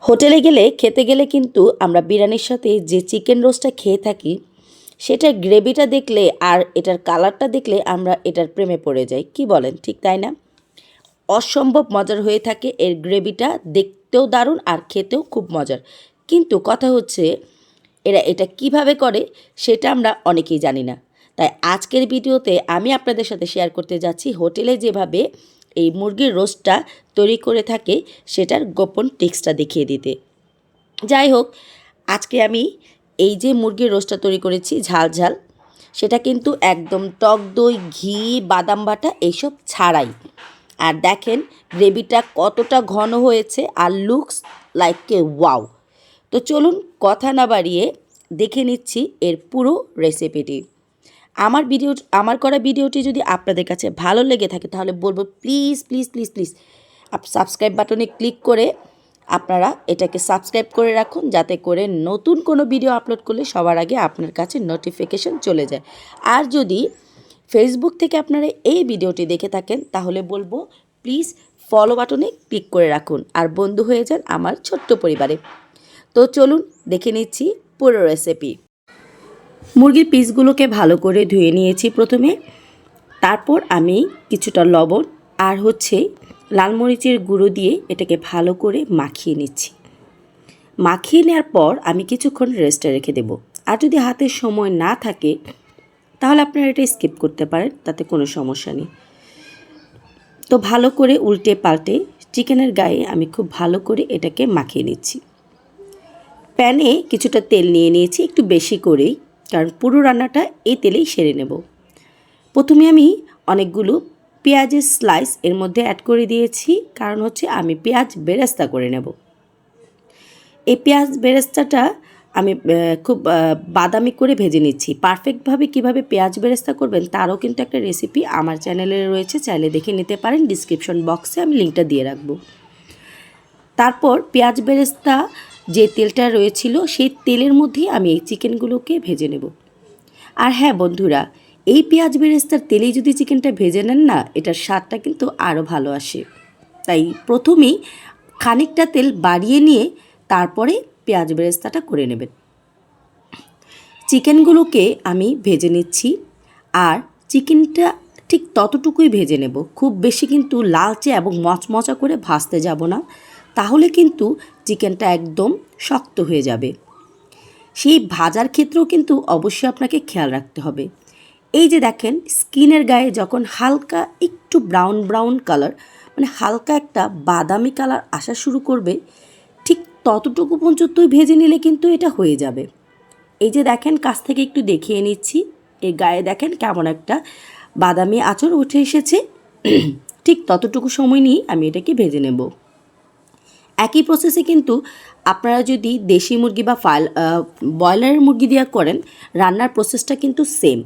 হোটেলে গেলে খেতে গেলে কিন্তু আমরা বিরিয়ানির সাথে যে চিকেন রোস্টটা খেয়ে থাকি সেটার গ্রেভিটা দেখলে আর এটার কালারটা দেখলে আমরা এটার প্রেমে পড়ে যাই, কি বলেন ঠিক তাই না? অসম্ভব মজার হয়ে থাকে এর গ্রেভিটা, দেখতেও দারুণ আর খেতেও খুব মজার। কিন্তু কথা হচ্ছে এরা এটা কিভাবে করে সেটা আমরা অনেকেই জানি না। তাই আজকের ভিডিওতে আমি আপনাদের সাথে শেয়ার করতে যাচ্ছি হোটেলে যেভাবে এই মুরগির রোস্টটা তৈরি করে থাকে সেটার গোপন টিক্সটা দেখিয়ে দিতে। যাই হোক, আজকে আমি এই যে মুরগির রোস্টটা তৈরি করেছি ঝাল ঝাল, সেটা কিন্তু একদম টক দই, ঘি, বাদাম বাটা এইসব ছাড়াই। আর দেখেন গ্রেভিটা কতটা ঘন হয়েছে আর লুকস লাইক এ ওয়াও। তো চলুন কথা না বাড়িয়ে দেখে নিচ্ছি এর পুরো রেসিপিটি। আমার করা ভিডিওটি যদি আপনাদের কাছে ভালো লেগে থাকে তাহলে বলবো please please please please subscribe বাটনে ক্লিক করে আপনারা এটাকে সাবস্ক্রাইব করে রাখুন, যাতে করে নতুন কোনো ভিডিও আপলোড করলে সবার আগে আপনার কাছে নোটিফিকেশন চলে যায়। আর যদি ফেসবুক থেকে আপনারা এই ভিডিওটি দেখে থাকেন তাহলে বলবো প্লিজ ফলো বাটনে ক্লিক করে রাখুন আর বন্ধু হয়ে যান আমার ছোট্ট পরিবারে। তো চলুন দেখে নিচ্ছি পুরো রেসিপি। মুরগির পিসগুলোকে ভালো করে ধুয়ে নিয়েছি প্রথমে। তারপর আমি কিছুটা লবণ আর লাল মরিচের গুঁড়ো দিয়ে এটাকে ভালো করে মাখিয়ে নিচ্ছি। মাখিয়ে নেওয়ার পর আমি কিছুক্ষণ রেস্টে রেখে দেব। আর যদি হাতে সময় না থাকে তাহলে আপনারা এটা স্কিপ করতে পারেন, তাতে কোনো সমস্যা নেই। তো ভালো করে উল্টে পাল্টে চিকেনের গায়ে আমি খুব ভালো করে এটাকে মাখিয়ে নিচ্ছি। প্যানে কিছুটা তেল নিয়ে নিয়েছি, একটু বেশি করেই, কারণ পুরো রান্নাটা এই তেলেই সেরে নেব। প্রথমে আমি অনেকগুলো পেঁয়াজের স্লাইস এর মধ্যে অ্যাড করে দিয়েছি, কারণ আমি পেঁয়াজ বেরেস্তা করে নেব। এই পেঁয়াজ বেরেস্তাটা আমি খুব বাদামি করে ভেজে নিচ্ছি। পারফেক্টভাবে কিভাবে পেঁয়াজ বেরেস্তা করবেন তারও কিন্তু একটা রেসিপি আমার চ্যানেলে রয়েছে, চাইলে দেখে নিতে পারেন, ডিসক্রিপশন বক্সে আমি লিঙ্কটা দিয়ে রাখবো। তারপর পেঁয়াজ বেরেস্তা যে তেলটা রয়েছিল সেই তেলের মধ্যেই আমি এই চিকেনগুলোকে ভেজে নেব। আর হ্যাঁ বন্ধুরা, এই পেঁয়াজ বেরেস্তার তেলেই যদি চিকেনটা ভেজে নেন না, এটার স্বাদটা কিন্তু আরও ভালো আসে। তাই প্রথমেই খানিকটা তেল বাড়িয়ে নিয়ে তারপরে পেঁয়াজ বেরেস্তাটা করে নেবেন। চিকেনগুলোকে আমি ভেজে নিচ্ছি, আর চিকেনটা ঠিক ততটুকুই ভেজে নেব, খুব বেশি কিন্তু লালচে এবং মচমচা করে ভাজতে যাব না, তাহলে কিন্তু চিকেনটা একদম শক্ত হয়ে যাবে। সেই ভাজার ক্ষেত্রেও কিন্তু অবশ্যই আপনাকে খেয়াল রাখতে হবে। এই যে দেখেন স্কিনের গায়ে যখন হালকা একটু ব্রাউন ব্রাউন কালার, মানে হালকা একটা বাদামি কালার আসা শুরু করবে, ঠিক ততটুকু পর্যন্তই ভেজে নিলে কিন্তু এটা হয়ে যাবে। এই যে দেখেন কাছ থেকে একটু দেখিয়ে নিচ্ছি, এই গায়ে দেখেন কেমন একটা বাদামি আঁচড় উঠে এসেছে। ঠিক ততটুকু সময় নিয়ে আমি এটাকে ভেজে নেব। একই প্রসেসে কিন্তু আপনারা যদি দেশি মুরগি বা ব্রয়লারের মুরগি দিয়ে করেন, রান্নার প্রসেসটা কিন্তু সেম।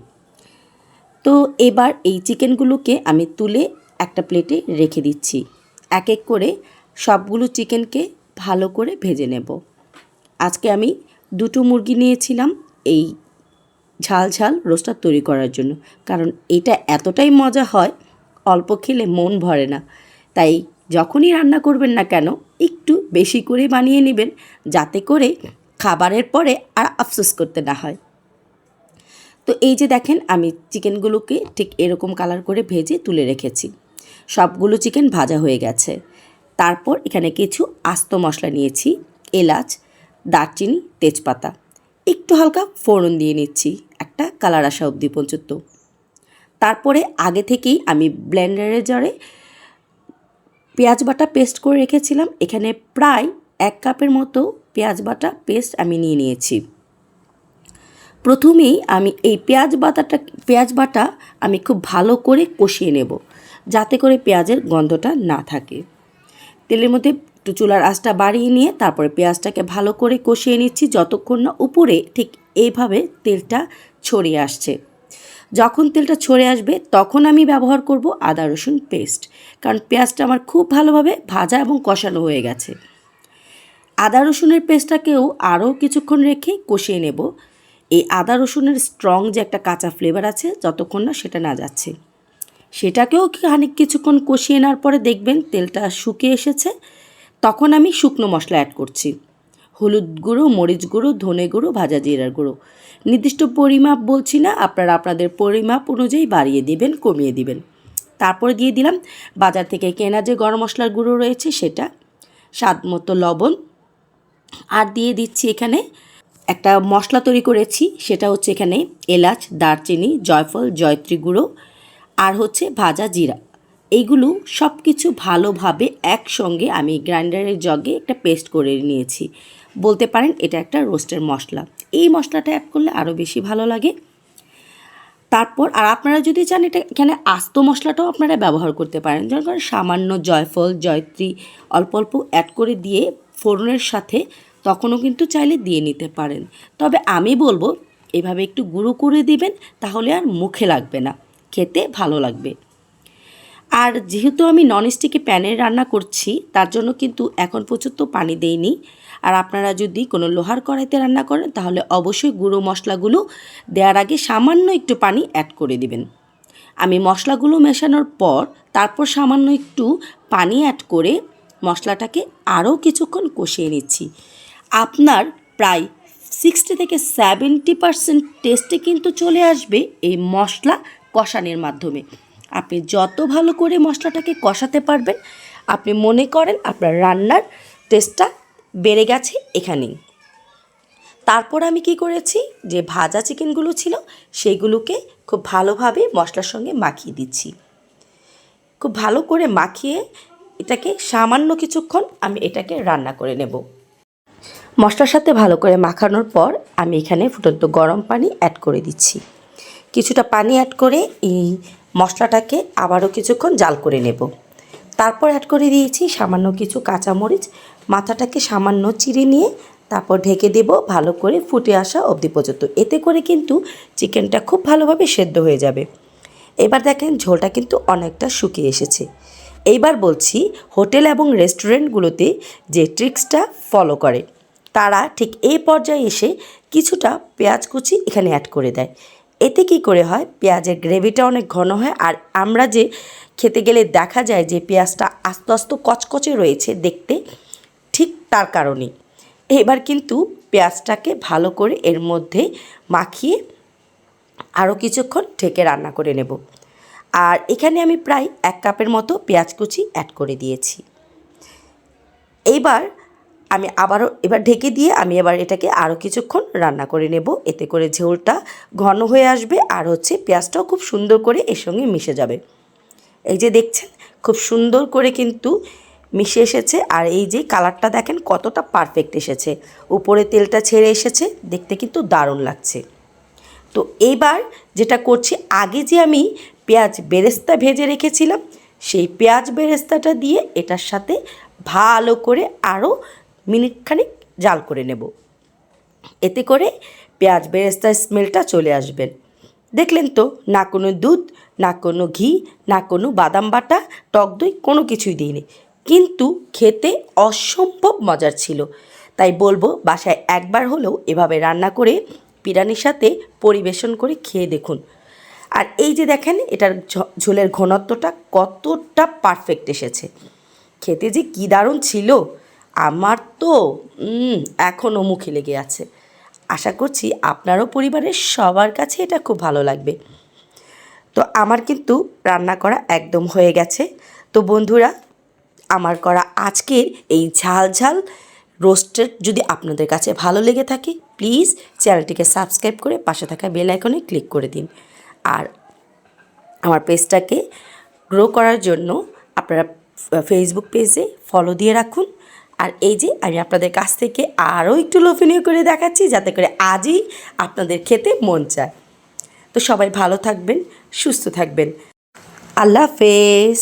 তো এবার এই চিকেনগুলোকে আমি তুলে একটা প্লেটে রেখে দিচ্ছি। এক এক করে সবগুলো চিকেনকে ভালো করে ভেজে নেব। আজকে আমি দুটো মুরগি নিয়েছিলাম এই ঝাল ঝাল রোস্টটা তৈরি করার জন্য, কারণ এটা এতটাই মজা হয়, অল্প খেলে মন ভরে না। তাই যখনই রান্না করবেন না কেন একটু বেশি করে বানিয়ে নেবেন, যাতে করে খাবারের পরে আর আফসোস করতে না হয়। তো এই যে দেখেন আমি চিকেনগুলোকে ঠিক এরকম কালার করে ভেজে তুলে রেখেছি। সবগুলো চিকেন ভাজা হয়ে গেছে। তারপর এখানে কিছু আস্ত মশলা নিয়েছি, এলাচ, দারচিনি, তেজপাতা, একটু হালকা ফোড়ন দিয়ে নিচ্ছি একটা কালার আসা অবধি পর্যন্ত। তারপরে আগে থেকেই আমি ব্লেন্ডারের জারে পেঁয়াজ বাটা পেস্ট করে রেখেছিলাম। এখানে প্রায় 1 কাপের মতো পেঁয়াজ বাটা পেস্ট আমি নিয়ে নিয়েছি। প্রথমেই আমি এই পেঁয়াজ বাটা আমি খুব ভালো করে কষিয়ে নেব, যাতে করে পেঁয়াজের গন্ধটা না থাকে। তেলের মধ্যে একটু চুলার আঁচটা বাড়িয়ে নিয়ে তারপরে পেঁয়াজটাকে ভালো করে কষিয়ে নিচ্ছি, যতক্ষণ না উপরে ঠিক এইভাবে তেলটা ছড়িয়ে আসছে। যখন তেলটা ছড়ে আসবে তখন আমি ব্যবহার করব আদা রসুন পেস্ট, কারণ পেঁয়াজটা আমার খুব ভালোভাবে ভাজা এবং কষানো হয়ে গেছে। আদা রসুনের পেস্টটাকেও আরও কিছুক্ষণ রেখে কষিয়ে নেব। এই আদা রসুনের স্ট্রং যে একটা কাঁচা ফ্লেভার আছে, যতক্ষণ না সেটা না যাচ্ছে, সেটাকেও কিছুক্ষণ কষিয়ে নেওয়ার পরে দেখবেন তেলটা শুকিয়ে এসেছে। তখন আমি শুকনো মশলা অ্যাড করছি, হলুদ গুঁড়ো, মরিচ গুঁড়ো, ধনে গুঁড়ো, ভাজা জিরার গুঁড়ো। নির্দিষ্ট পরিমাপ বলছি না, আপনারা আপনাদের পরিমাপ অনুযায়ী বাড়িয়ে দিবেন, কমিয়ে দিবেন। তারপরে দিয়ে দিলাম বাজার থেকে কেনা যে গরম মশলার গুঁড়ো রয়েছে সেটা, স্বাদ মতো লবণ, আর দিয়ে দিচ্ছি এখানে একটা মশলা তৈরি করেছি, সেটা হচ্ছে এখানে এলাচ, দারচিনি, জয়ফল, জয়ত্রী গুঁড়ো আর হচ্ছে ভাজা জিরা। এইগুলো সব কিছু ভালোভাবে একসঙ্গে আমি গ্রাইন্ডারের জগে একটা পেস্ট করে নিয়েছি। বলতে পারেন এটা একটা রোস্টের মশলা। এই মশলাটা অ্যাড করলে আরও বেশি ভালো লাগে। তারপর আর আপনারা যদি চান এটা এখানে আস্ত মশলাটাও আপনারা ব্যবহার করতে পারেন, যেমন সামান্য জয়ফল, জয়ত্রী অল্প অল্প অ্যাড করে দিয়ে ফোড়নের সাথে তখনও কিন্তু চাইলে দিয়ে নিতে পারেন। তবে আমি বলবো এভাবে একটু গুঁড়ো করে দিবেন, তাহলে আর মুখে লাগবে না, খেতে ভালো লাগবে। আর যেহেতু আমি ননস্টিকি প্যানে রান্না করছি, তার জন্য কিন্তু এখন পর্যন্ত পানি দেইনি। আর আপনারা যদি কোনো লোহার কড়াইতে রান্না করেন তাহলে অবশ্যই গুঁড়ো মশলাগুলো দেওয়ার আগে সামান্য একটু পানি অ্যাড করে দিবেন। আমি মশলাগুলো মেশানোর পর তারপর সামান্য একটু পানি অ্যাড করে মশলাটাকে আরও কিছুক্ষণ কষিয়ে নিচ্ছি। আপনার প্রায় 60 থেকে 70% টেস্টে কিন্তু চলে আসবে এই মশলা কষানোর মাধ্যমে। আপনি যত ভালো করে মশলাটাকে কষাতে পারবেন, আপনি মনে করেন আপনার রান্নার টেস্টটা বেড়ে গেছে এখানেই। তারপর আমি কি করেছি, যে ভাজা চিকেনগুলো ছিল সেগুলোকে খুব ভালোভাবে মশলার সঙ্গে মাখিয়ে দিচ্ছি। খুব ভালো করে মাখিয়ে এটাকে সামান্য কিছুক্ষণ আমি এটাকে রান্না করে নেব। মশলার সাথে ভালো করে মাখানোর পর আমি এখানে ফুটন্ত গরম পানি অ্যাড করে দিচ্ছি। কিছুটা পানি অ্যাড করে এই মশলাটাকে আবারও কিছুক্ষণ জাল করে নেব। তারপর অ্যাড করে দিয়েছি সামান্য কিছু কাঁচামরিচ, মাথাটাকে সামান্য চিড়ে নিয়ে তারপর ঢেকে দেব ভালো করে ফুটে আসা অবধি পর্যন্ত। এতে করে কিন্তু চিকেনটা খুব ভালোভাবে সেদ্ধ হয়ে যাবে। এবার দেখেন ঝোলটা কিন্তু অনেকটা শুকিয়ে এসেছে। এইবার বলছি, হোটেল এবং রেস্টুরেন্টগুলোতে যে ট্রিক্সটা ফলো করে তারা ঠিক এই পর্যায়ে এসে কিছুটা পেঁয়াজ কুচি এখানে অ্যাড করে দেয়। এতে কি করে হয়, পেঁয়াজের গ্রেভিটা অনেক ঘন হয়। আর আমরা যে খেতে গেলে দেখা যায় যে পেঁয়াজটা আস্তে আস্তে কচকচে রয়েছে দেখতে, ঠিক তার কারণেই। এবার কিন্তু পেঁয়াজটাকে ভালো করে এর মধ্যে মাখিয়ে আরও কিছুক্ষণ ঢেকে রান্না করে নেব। আর এখানে আমি প্রায় 1 কাপের মতো পেঁয়াজ কুচি অ্যাড করে দিয়েছি। এবার ঢেকে দিয়ে আমি এবার এটাকে আরও কিছুক্ষণ রান্না করে নেব। এতে করে ঝোলটা ঘন হয়ে আসবে আর হচ্ছে পেঁয়াজটাও খুব সুন্দর করে এর সঙ্গে মিশে যাবে। এই যে দেখছেন খুব সুন্দর করে কিন্তু মিশে এসেছে। আর এই যে কালারটা দেখেন কতটা পারফেক্ট এসেছে, উপরে তেলটা ছেড়ে এসেছে, দেখতে কিন্তু দারুণ লাগছে। তো এইবার যেটা করছি, আগে যে আমি পেঁয়াজ বেরেস্তা ভেজে রেখেছিলাম সেই পেঁয়াজ বেরেস্তাটা দিয়ে এটার সাথে ভালো করে আরও মিনিটখানেক জাল করে নেব। এতে করে পেঁয়াজ বেরেস্তার স্মেলটা চলে আসবে। দেখলেন তো, না কোনো দুধ, না কোনো ঘি, না কোনো বাদাম বাটা, টক দই, কোনো কিছুই দিইনি, কিন্তু খেতে অসম্ভব মজার ছিল। তাই বলবো বাসায় একবার হলেও এভাবে রান্না করে বিরিয়ানির সাথে পরিবেশন করে খেয়ে দেখুন। আর এই যে দেখেন এটার ঝোলের ঘনত্বটা কতটা পারফেক্ট এসেছে, খেতে যে কী দারুণ ছিল, আমার তো এখনও মুখে লেগে আছে। আশা করছি আপনারও পরিবারের সবার কাছে এটা খুব ভালো লাগবে। তো আমার কিন্তু রান্না করা একদম হয়ে গেছে। তো বন্ধুরা, আমার করা আজকের এই ঝাল ঝাল রোস্টেড যদি আপনাদের কাছে ভালো লেগে থাকে, প্লিজ চ্যানেলটিকে সাবস্ক্রাইব করে পাশে থাকা বেল আইকনে ক্লিক করে দিন। আর আমার পেজটাকে গ্রো করার জন্য আপনারা ফেসবুক পেজে ফলো দিয়ে রাখুন। আর এই যে আমি আপনাদের কাছ থেকে আরও একটু লোভনীয় করে দেখাচ্ছি, যাতে করে আজই আপনাদের খেতে মন চায়। তো সবাই ভালো থাকবেন, সুস্থ থাকবেন। আল্লাহ হাফেজ।